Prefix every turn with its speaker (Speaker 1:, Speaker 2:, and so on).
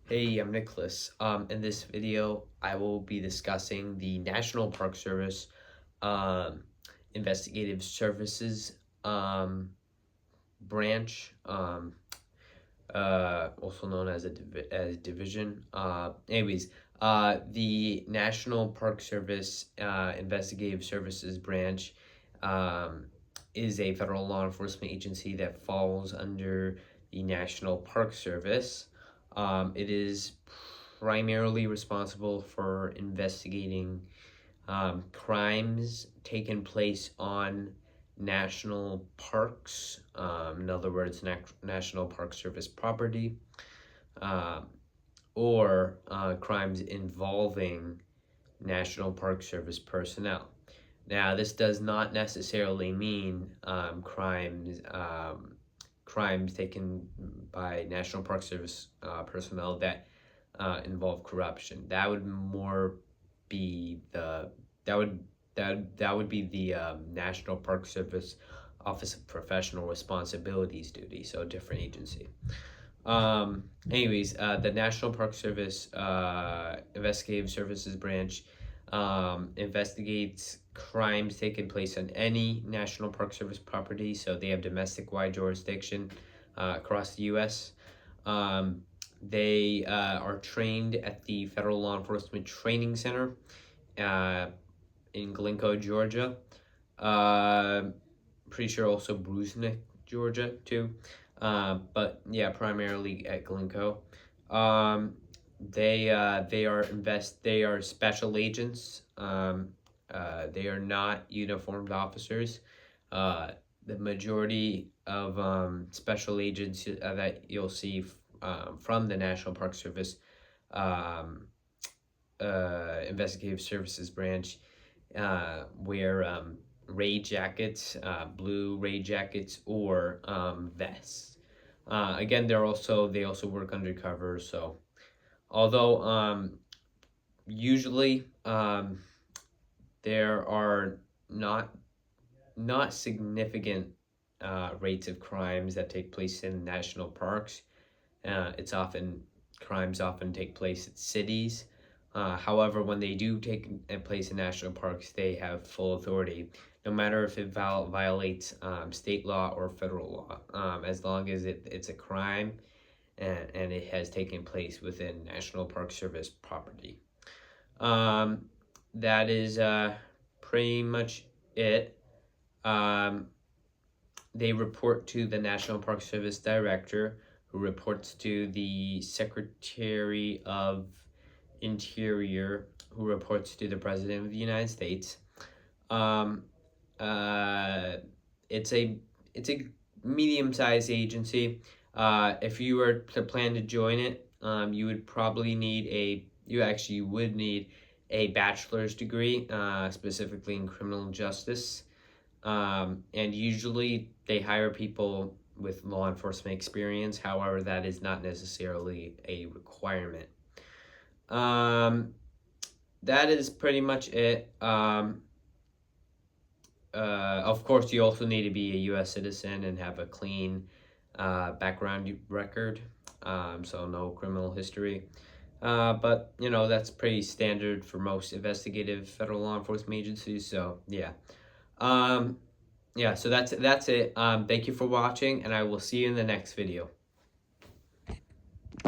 Speaker 1: Hey, I'm Nicholas. In this video, I will be discussing the National Park Service um, Investigative Services branch, also known as as division. The National Park Service Investigative Services branch um, is a federal law enforcement agency that falls under the National Park Service. It is primarily responsible for investigating crimes taken place on national parks, in other words, National Park Service property, um, or crimes involving National Park Service personnel. Now, this does not necessarily mean crimes taken by National Park Service personnel that involve corruption. That would more be the that would that would be the National Park Service Office of Professional Responsibilities duty, so a different agency. The National Park Service Investigative Services branch investigates crimes taking place on any National Park Service property, so they have domestic-wide jurisdiction across the U.S. They are trained at the Federal Law Enforcement Training Center in Glencoe, Georgia. Pretty sure also Brusnick, Georgia, too. But yeah, primarily at Glencoe. They are special agents. They are not uniformed officers. The majority of special agents that you'll see from the National Park Service Investigative Services branch wear raid jackets, blue raid jackets, or vests. Again, they also work undercover. So, although usually there are not significant rates of crimes that take place in national parks. Crimes often take place at cities. However, when they do take place in national parks, they have full authority, no matter if it violates state law or federal law, as long as it's a crime and it has taken place within National Park Service property. That is pretty much it. They report to the National Park Service Director, who reports to the Secretary of Interior, who reports to the President of the United States. Um, it's a medium-sized agency. If you were to plan to join it, you actually would need a bachelor's degree, specifically in criminal justice. And usually they hire people with law enforcement experience. However, that is not necessarily a requirement. That is pretty much it. Of course, you also need to be a U.S. citizen and have a clean background record, so no criminal history. But that's pretty standard for most investigative federal law enforcement agencies. So yeah, so that's it. Thank you for watching, and I will see you in the next video.